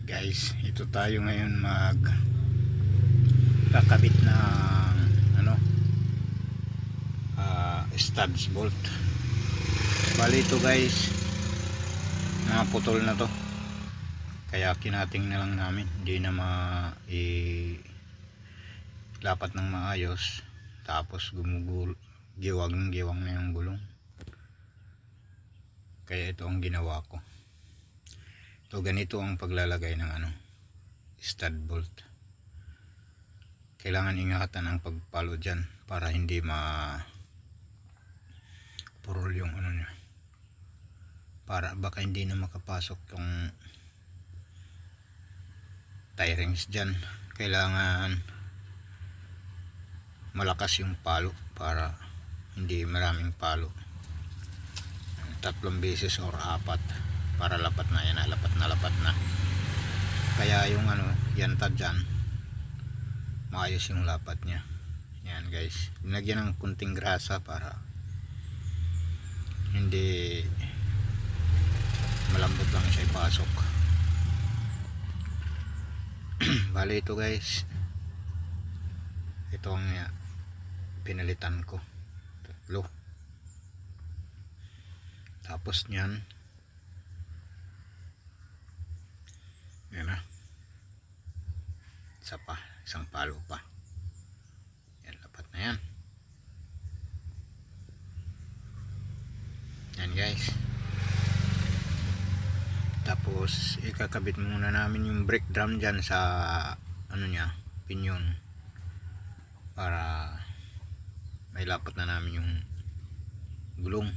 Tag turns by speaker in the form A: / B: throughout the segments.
A: Guys, ito tayo ngayon mag kakabit ng studs bolt. Bali ito guys, mga putol na to, kaya kinating na lang namin, hindi na lapat ng maayos, tapos giwang na yung gulong, kaya ito ang ginawa ko. So ganito ang paglalagay ng stud bolt. Kailangan ingatan ang pagpalo dyan para hindi purol yung niya. Para baka hindi na makapasok yung tie rings dyan. Kailangan malakas yung palo para hindi maraming palo. 3 beses or 4 para lapat na yan, lapat na. Kaya yung yanta dyan, maayos yung lapat nya. Yan guys, binagyan ng kunting grasa para hindi malambot lang siya ipasok. Bali ito guys, ito ang pinalitan ko, 3. Tapos nyan, yan na, isa pa, isang palo pa. Yan, lapat na yan. Yan guys. Tapos ikakabit muna namin yung brake drum dyan sa nya, pinyon, para may lapat na namin yung gulong.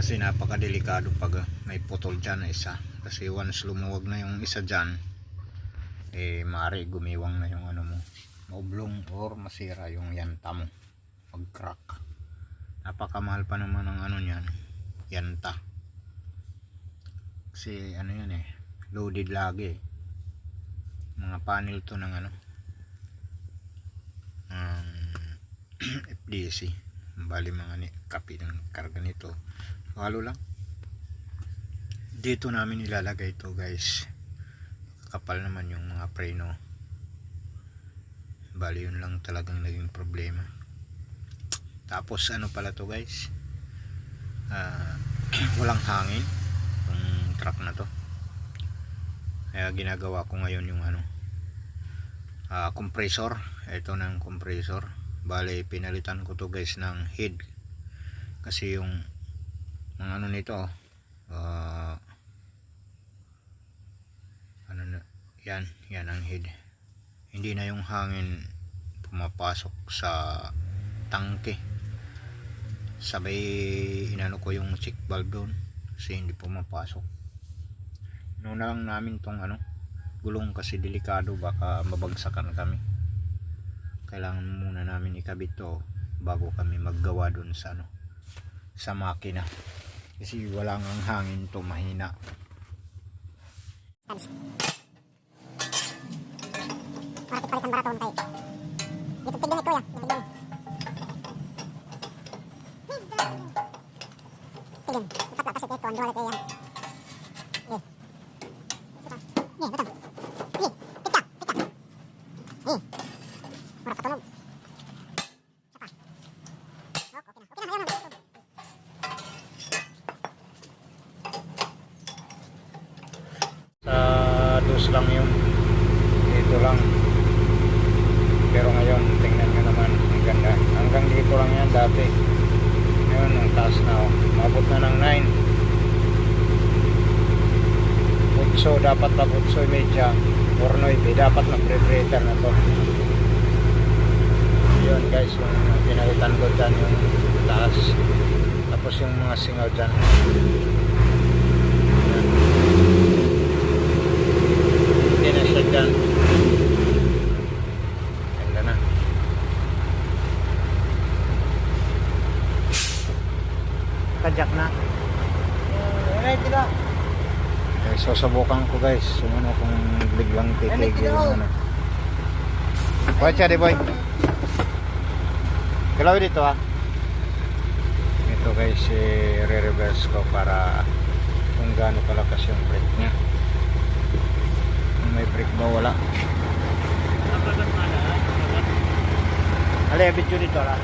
A: Kasi napakadelikado pag may putol dyan na isa, kasi once lumuwag na yung isa dyan, maaari gumiwang na yung maublong or masira yung yanta mo, mag crack. Napakamahal pa naman ng nyan, yanta, kasi yan loaded lagi mga panel to ng FDC. Bali mga kapi ng karga nito, halo lang. Dito namin ilalagay ito guys, kapal naman yung mga preno. Bali yun lang talagang naging problema. Tapos pala to guys, walang hangin yung truck na to, kaya ginagawa ko ngayon yung compressor. Ito na yung compressor. Bali pinalitan ko to guys ng head, kasi yung mga nito yan ang head. Hindi na yung hangin pumapasok sa tangke, sabay ko yung check valve doon, kasi hindi pumapasok. Nuna lang namin tong gulong, kasi delikado, baka mabagsakan kami. Kailangan muna namin ikabit to bago kami maggawa doon sa makina, kasi wala ang hangin to, mahina.
B: Palitan baraton kay dito tignan ito ya, tignan kapag kasi ito ang duwala tayo yan. Betul. Pika. Murah patulog. Sapa. Okay na.
A: Sa dos lang yun, dito lang. Pero ngayon tingnan nyo naman, ang ganda. Hanggang dito lang yan dati. Ngayon ang taas na, mabot na ng 9. So dapat pag 8:30 or 9 dapat na pre-breather na to. Yun guys, yung pinalitan ko dyan yung taas, tapos yung mga singaw dyan. Hindi na siya dyan, ganda na. Kajak na. Susubukan ko guys, kung biglang titigil yung Watch di boy. Galaw dito ito guys, re-reverse ko para kung gaano kalakas yung brake niya. Kung may brake ba, wala. Ali, video dito lang.